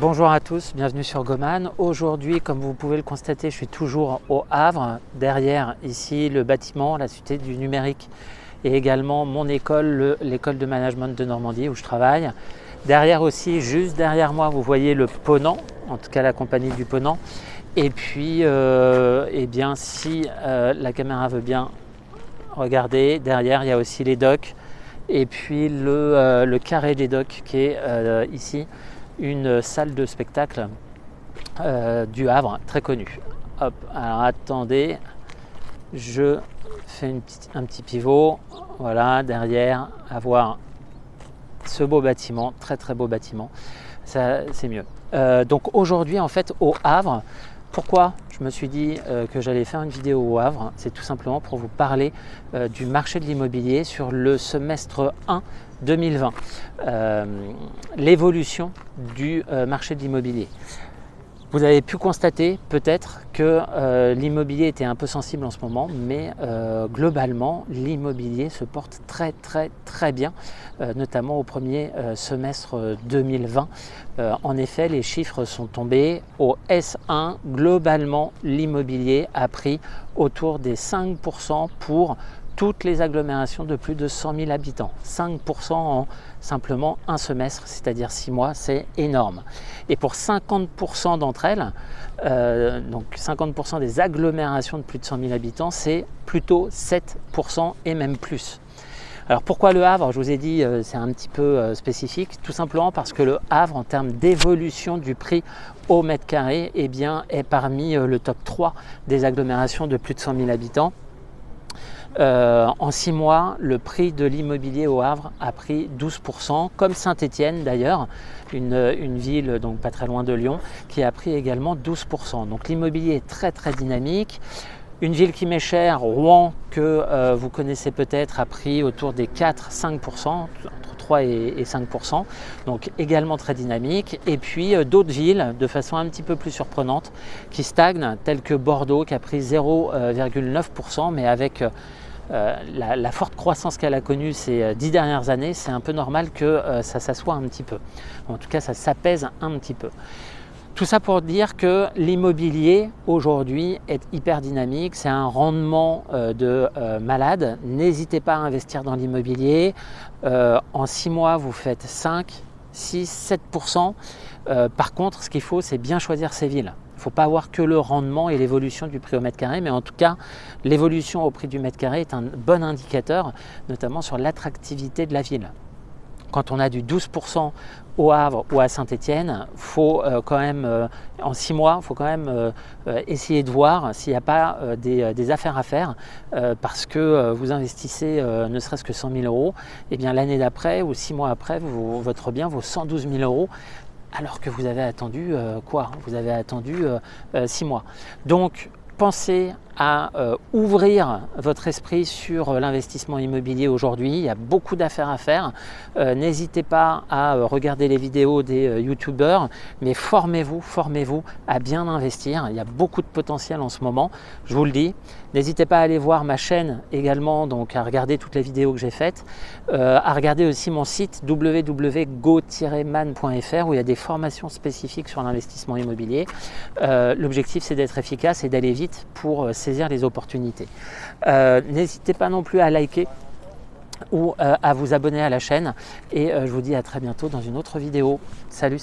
Bonjour à tous, bienvenue sur Goman. Aujourd'hui, comme vous pouvez le constater, je suis toujours au Havre. Derrière, ici, le bâtiment, la Cité du Numérique et également mon école, l'école de management de Normandie où je travaille. Derrière aussi, juste derrière moi, vous voyez le Ponant, en tout cas la compagnie du Ponant. Et puis, eh bien, si la caméra veut bien regarder, derrière, il y a aussi les docks. Et puis le carré des docks qui est ici, une salle de spectacle du Havre, très connue. Hop, alors attendez, je fais un petit pivot, voilà, derrière, avoir ce beau bâtiment, très très beau bâtiment, ça c'est mieux. Donc aujourd'hui en fait au Havre, pourquoi je me suis dit que j'allais faire une vidéo au Havre? C'est tout simplement pour vous parler du marché de l'immobilier sur le semestre 1 2020, l'évolution du marché de l'immobilier. Vous avez pu constater peut-être que l'immobilier était un peu sensible en ce moment, mais globalement l'immobilier se porte très bien, notamment au premier semestre 2020. En effet, les chiffres sont tombés au S1. Globalement, l'immobilier a pris autour des 5% pour toutes les agglomérations de plus de 100 000 habitants. 5% en simplement un semestre, c'est-à-dire 6 mois, c'est énorme. Et pour 50% d'entre elles, donc 50% des agglomérations de plus de 100 000 habitants, c'est plutôt 7% et même plus. Alors pourquoi le Havre? Je vous ai dit c'est un petit peu spécifique, tout simplement parce que le Havre, en termes d'évolution du prix au mètre carré, eh bien, est parmi le top 3 des agglomérations de plus de 100 000 habitants. En 6 mois, le prix de l'immobilier au Havre a pris 12%, comme Saint-Étienne d'ailleurs, une ville donc pas très loin de Lyon, qui a pris également 12%. Donc l'immobilier est très dynamique. Une ville qui m'est chère, Rouen, que vous connaissez peut-être, a pris autour des 4-5%, entre 3 et 5%, donc également très dynamique. Et puis d'autres villes, de façon un petit peu plus surprenante, qui stagnent, telles que Bordeaux, qui a pris 0,9%, mais avec la forte croissance qu'elle a connue ces 10 dernières années, c'est un peu normal que ça s'assoie un petit peu. En tout cas, ça s'apaise un petit peu. Tout ça pour dire que l'immobilier aujourd'hui est hyper dynamique, c'est un rendement de malade. N'hésitez pas à investir dans l'immobilier. En 6 mois, vous faites 5, 6, 7%. Par contre, ce qu'il faut, c'est bien choisir ses villes. Il ne faut pas avoir que le rendement et l'évolution du prix au mètre carré, mais en tout cas, l'évolution au prix du mètre carré est un bon indicateur, notamment sur l'attractivité de la ville. Quand on a du 12% au Havre ou à Saint-Étienne, faut quand même, en 6 mois, il faut quand même essayer de voir s'il n'y a pas des affaires à faire, parce que vous investissez ne serait-ce que 100 000 euros, et bien l'année d'après ou 6 mois après, votre bien vaut 112 000 euros, alors que vous avez attendu quoi? Vous avez attendu 6 mois. Donc, pensez à ouvrir votre esprit sur l'investissement immobilier aujourd'hui. Il y a beaucoup d'affaires à faire. N'hésitez pas à regarder les vidéos des youtubeurs, mais formez-vous à bien investir. Il y a beaucoup de potentiel en ce moment, je vous le dis. N'hésitez pas à aller voir ma chaîne également, donc à regarder toutes les vidéos que j'ai faites, à regarder aussi mon site www.go-man.fr où il y a des formations spécifiques sur l'investissement immobilier. L'objectif, c'est d'être efficace et d'aller vite pour saisir les opportunités. N'hésitez pas non plus à liker ou à vous abonner à la chaîne et je vous dis à très bientôt dans une autre vidéo. Salut!